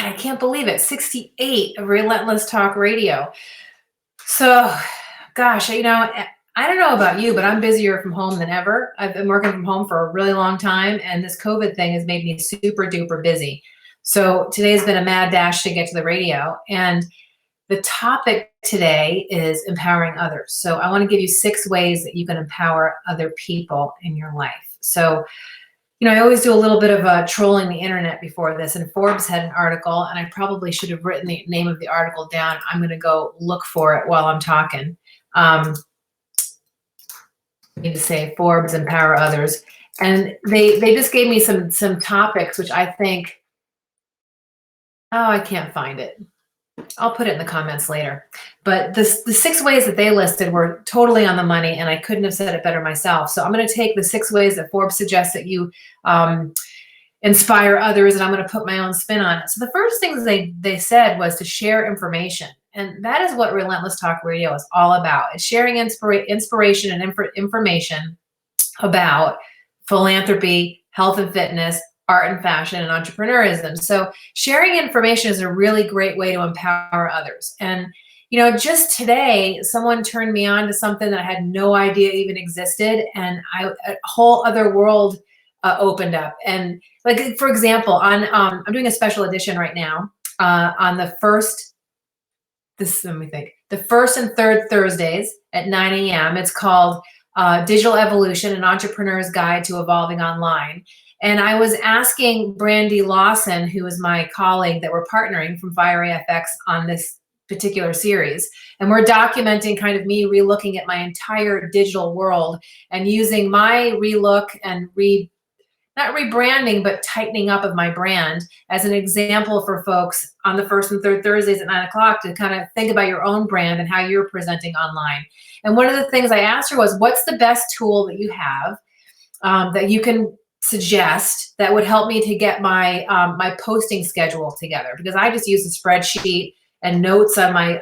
I can't believe it. 68 of Relentless Talk Radio. So, gosh, I don't know about you, but I'm busier from home than ever. I've been working from home for a really long time, and this COVID thing has made me super duper busy. So today's been a mad dash to get to the radio. And the topic today is empowering others. So I want to give you 6 ways that you can empower other people in your life. So I always do a little bit of trolling the internet before this, and Forbes had an article, and I probably should have written the name of the article down. I'm going to go look for it while I'm talking. I need to say Forbes Empower Others, and they just gave me some topics, which I think, I can't find it. I'll put it in the comments later. But the 6 ways that they listed were totally on the money, and I couldn't have said it better myself. So I'm going to take the 6 ways that Forbes suggests that you inspire others, and I'm going to put my own spin on it. So the first things they said was to share information. And that is what Relentless Talk Radio is all about. It's sharing inspiration and information about philanthropy, health and fitness, art and fashion, and entrepreneurism. So sharing information is a really great way to empower others. And just today, someone turned me on to something that I had no idea even existed, and a whole other world opened up. And like, for example, I'm doing a special edition right now on the first and third Thursdays at 9 a.m. It's called Digital Evolution: An Entrepreneur's Guide to Evolving Online. And I was asking Brandy Lawson, who is my colleague that we're partnering from Fire AFX on this particular series. And we're documenting kind of me relooking at my entire digital world and using my relook and not rebranding, but tightening up of my brand as an example for folks on the first and third Thursdays at 9 o'clock to kind of think about your own brand and how you're presenting online. And one of the things I asked her was, what's the best tool that you have that you can suggest that would help me to get my my posting schedule together? Because I just use a spreadsheet and notes on my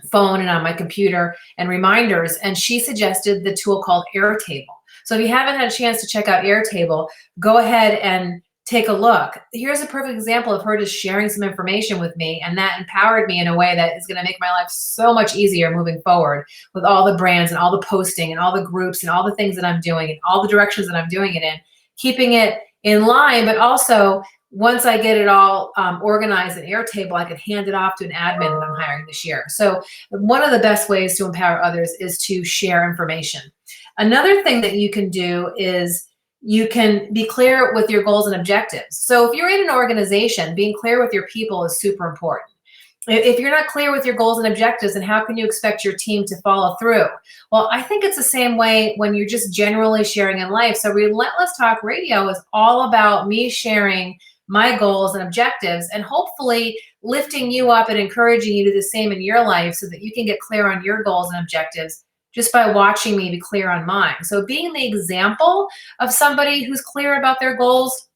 phone and on my computer and reminders. And she suggested the tool called Airtable. So if you haven't had a chance to check out Airtable, go ahead and take a look. Here's a perfect example of her just sharing some information with me, and that empowered me in a way that is going to make my life so much easier moving forward with all the brands and all the posting and all the groups and all the things that I'm doing and all the directions that I'm doing it in, keeping it in line, but also once I get it all organized in Airtable, I can hand it off to an admin that I'm hiring this year. So one of the best ways to empower others is to share information. Another thing that you can do is you can be clear with your goals and objectives. So if you're in an organization, being clear with your people is super important. If you're not clear with your goals and objectives, then how can you expect your team to follow through? Well, I think it's the same way when you're just generally sharing in life. So Relentless Talk Radio is all about me sharing my goals and objectives and hopefully lifting you up and encouraging you to do the same in your life so that you can get clear on your goals and objectives just by watching me be clear on mine. So being the example of somebody who's clear about their goals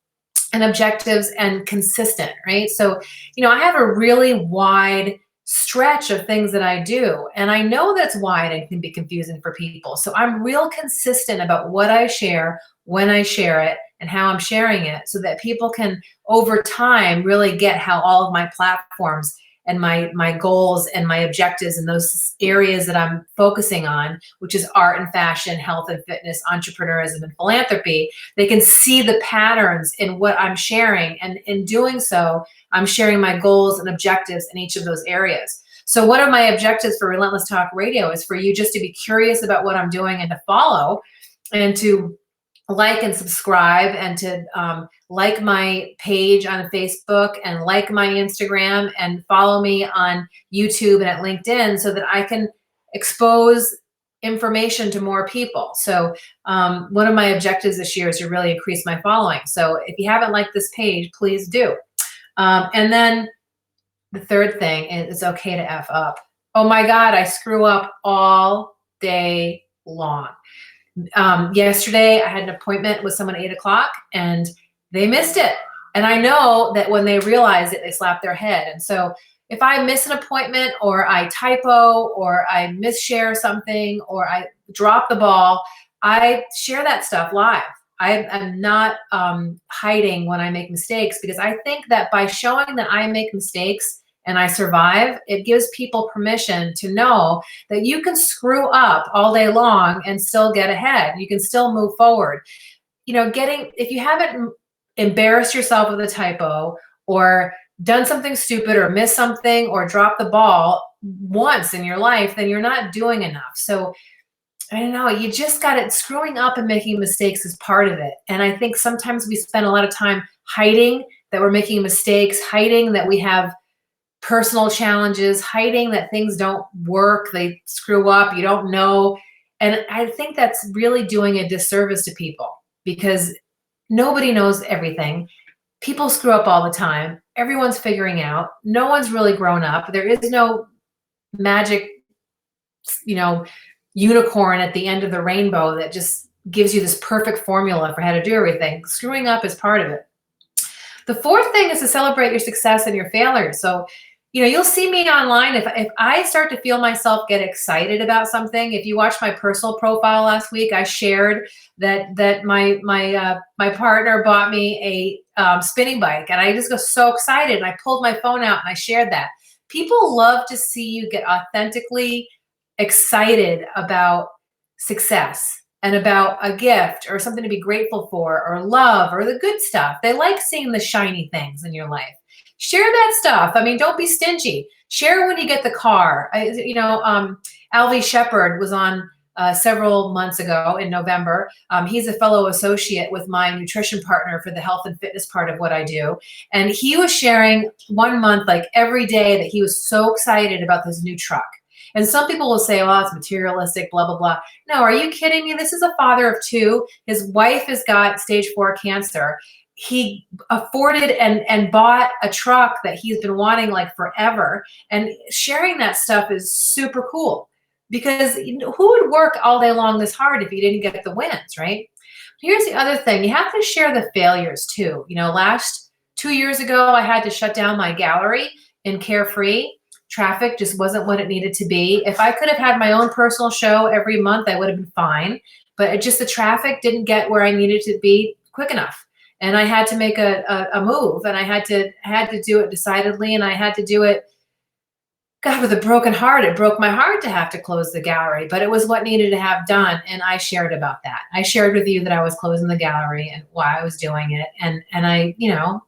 and objectives and consistent, right? So, I have a really wide stretch of things that I do, and I know that's wide and can be confusing for people. So I'm real consistent about what I share, when I share it, and how I'm sharing it so that people can, over time, really get how all of my platforms and my goals and my objectives in those areas that I'm focusing on, which is art and fashion, health and fitness, entrepreneurism, and philanthropy, they can see the patterns in what I'm sharing. And in doing so, I'm sharing my goals and objectives in each of those areas. So one of my objectives for Relentless Talk Radio is for you just to be curious about what I'm doing and to follow and to like and subscribe and to like my page on Facebook and like my Instagram and follow me on YouTube and at LinkedIn so that I can expose information to more people. So one of my objectives this year is to really increase my following. So if you haven't liked this page, please do. And then the third thing is it's okay to F up. Oh my God, I screw up all day long. Yesterday, I had an appointment with someone at 8 o'clock and they missed it. And I know that when they realize it, they slap their head. And so if I miss an appointment or I typo or I misshare something or I drop the ball, I share that stuff live. I'm not hiding when I make mistakes, because I think that by showing that I make mistakes and I survive, it gives people permission to know that you can screw up all day long and still get ahead. You can still move forward. If you haven't embarrassed yourself with a typo, or done something stupid, or missed something, or dropped the ball once in your life, then you're not doing enough. So I don't know, you just got it. Screwing up and making mistakes is part of it. And I think sometimes we spend a lot of time hiding that we're making mistakes, hiding that we have personal challenges, hiding that things don't work, they screw up, you don't know. And I think that's really doing a disservice to people, because nobody knows everything. People screw up all the time. Everyone's figuring out. No one's really grown up. There is no magic, you know, unicorn at the end of the rainbow that just gives you this perfect formula for how to do everything. Screwing up is part of it. The fourth thing is to celebrate your success and your failures. So, you'll see me online. If I start to feel myself get excited about something, if you watched my personal profile last week, I shared that my partner bought me a spinning bike, and I just got so excited. And I pulled my phone out and I shared that. People love to see you get authentically excited about success and about a gift or something to be grateful for, or love, or the good stuff. They like seeing the shiny things in your life. Share that stuff. I mean, don't be stingy. Share when you get the car. Alvy Shepard was on several months ago in November. He's a fellow associate with my nutrition partner for the health and fitness part of what I do. And he was sharing 1 month, like every day, that he was so excited about this new truck. And some people will say, oh, it's materialistic, blah, blah, blah. No, are you kidding me? This is a father of two. His wife has got stage 4 cancer. He afforded and bought a truck that he's been wanting like forever. And sharing that stuff is super cool, because who would work all day long this hard if you didn't get the wins, right? Here's the other thing. You have to share the failures too. Last 2 years ago, I had to shut down my gallery in Carefree. Traffic just wasn't what it needed to be. If I could have had my own personal show every month, I would have been fine. But the traffic didn't get where I needed to be quick enough. And I had to make a move, and I had to do it decidedly, and I had to do it, God, with a broken heart. It broke my heart to have to close the gallery, but it was what needed to have done. And I shared about that. I shared with you that I was closing the gallery and why I was doing it. And I,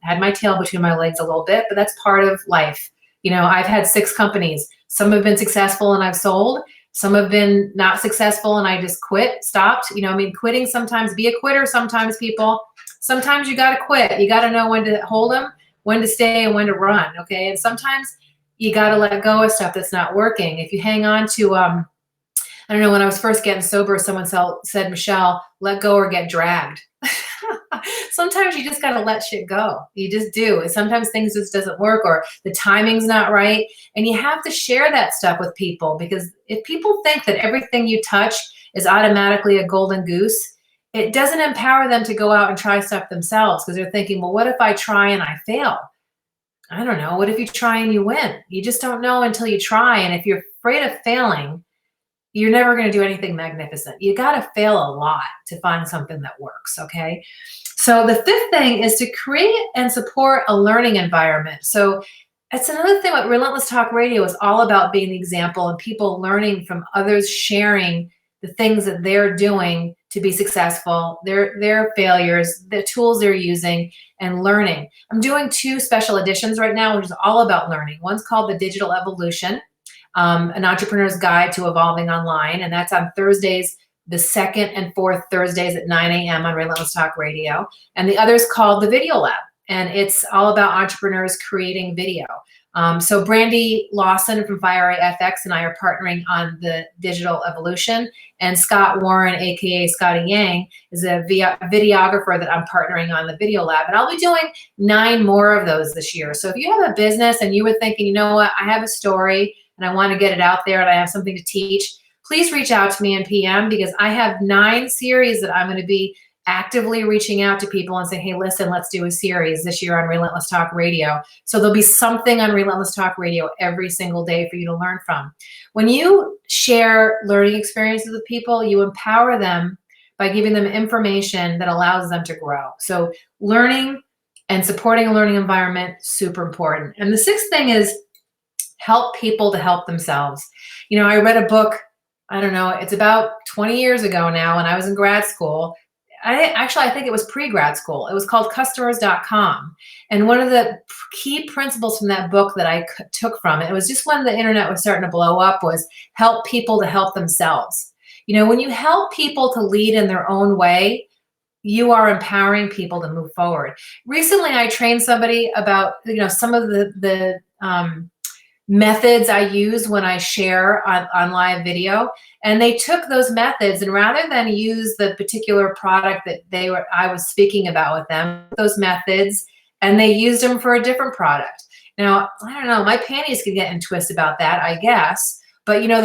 had my tail between my legs a little bit, but that's part of life. I've had 6 companies. Some have been successful and I've sold. Some have been not successful and I just quit, stopped. Quitting sometimes, be a quitter sometimes, people. Sometimes you got to quit. You got to know when to hold them, when to stay, and when to run, okay? And sometimes you got to let go of stuff that's not working. If you hang on to, I don't know, when I was first getting sober, someone said, Michelle, let go or get dragged. Sometimes you just got to let shit go. You just do. And sometimes things just doesn't work, or the timing's not right. And you have to share that stuff with people, because if people think that everything you touch is automatically a golden goose, it doesn't empower them to go out and try stuff themselves, because they're thinking, well, what if I try and I fail? I don't know. What if you try and you win? You just don't know until you try. And if you're afraid of failing, you're never going to do anything magnificent. You got to fail a lot to find something that works, okay? So the 5th thing is to create and support a learning environment. So that's another thing. What Relentless Talk Radio is all about, being the example and people learning from others, sharing the things that they're doing to be successful, their failures, the tools they're using, and learning. I'm doing 2 special editions right now, which is all about learning. One's called The Digital Evolution, an entrepreneur's guide to evolving online. And that's on Thursdays, the 2nd and 4th Thursdays at 9 a.m. on Relentless Talk Radio. And the other is called The Video Lab. And it's all about entrepreneurs creating video. So Brandy Lawson from FireFX and I are partnering on the Digital Evolution. And Scott Warren, AKA Scotty Yang, is a videographer that I'm partnering on the Video Lab. And I'll be doing 9 more of those this year. So if you have a business and you were thinking, you know what, I have a story and I want to get it out there and I have something to teach, please reach out to me in PM, because I have 9 series that I'm going to be actively reaching out to people and saying, hey, listen, let's do a series this year on Relentless Talk Radio. So there'll be something on Relentless Talk Radio every single day for you to learn from. When you share learning experiences with people, you empower them by giving them information that allows them to grow. So learning and supporting a learning environment, super important. And the sixth thing is help people to help themselves. You know, I read a book, I don't know, it's about 20 years ago now when I was in grad school. I think it was pre-grad school. It was called customers.com. And one of the key principles from that book that I took from it, it was just when the internet was starting to blow up, was help people to help themselves. You know, when you help people to lead in their own way, you are empowering people to move forward. Recently, I trained somebody about, you know, some of the methods I use when I share on live video. And they took those methods, and rather than use the particular product that I was speaking about with them, those methods, and they used them for a different product. Now, I don't know, my panties could get in twist about that, I guess. But you know,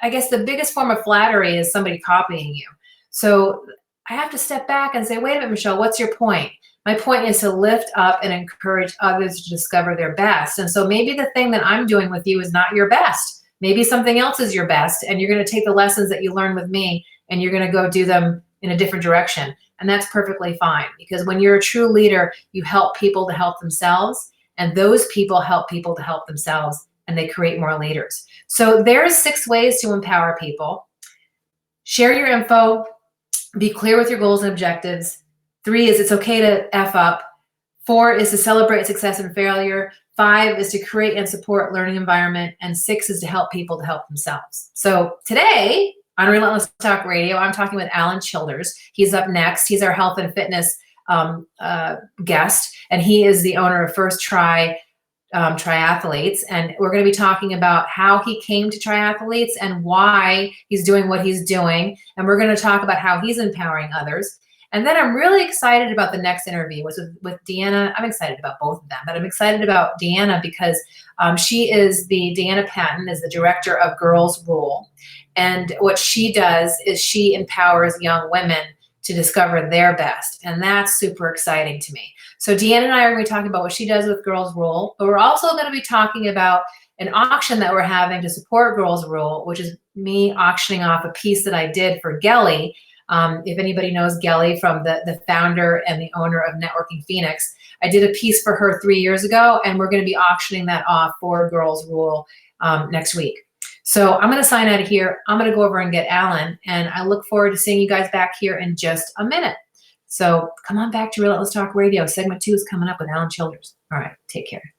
I guess the biggest form of flattery is somebody copying you. So I have to step back and say, wait a minute, Michelle, what's your point? My point is to lift up and encourage others to discover their best. And so maybe the thing that I'm doing with you is not your best. Maybe something else is your best, and you're going to take the lessons that you learned with me and you're going to go do them in a different direction. And that's perfectly fine, because when you're a true leader, you help people to help themselves, and those people help people to help themselves, and they create more leaders. So there's 6 ways to empower people. Share your info, be clear with your goals and objectives. 3 is it's okay to F up. 4 is to celebrate success and failure. 5 is to create and support learning environment. And 6 is to help people to help themselves. So today on Relentless Talk Radio, I'm talking with Alan Childers. He's up next. He's our health and fitness guest, and he is the owner of First Try Triathletes. And we're going to be talking about how he came to triathletes and why he's doing what he's doing. And we're going to talk about how he's empowering others. And then I'm really excited about the next interview with Deanna. I'm excited about both of them, but I'm excited about Deanna because Deanna Patton is the director of Girls Rule. And what she does is she empowers young women to discover their best. And that's super exciting to me. So Deanna and I are going to be talking about what she does with Girls Rule, but we're also going to be talking about an auction that we're having to support Girls Rule, which is me auctioning off a piece that I did for Gelly. If anybody knows Gelly, from the founder and the owner of Networking Phoenix, I did a piece for her 3 years ago, and we're going to be auctioning that off for Girls Rule next week. So I'm going to sign out of here. I'm going to go over and get Alan, and I look forward to seeing you guys back here in just a minute. So come on back to Relentless Talk Radio. Segment 2 is coming up with Alan Childers. All right, take care.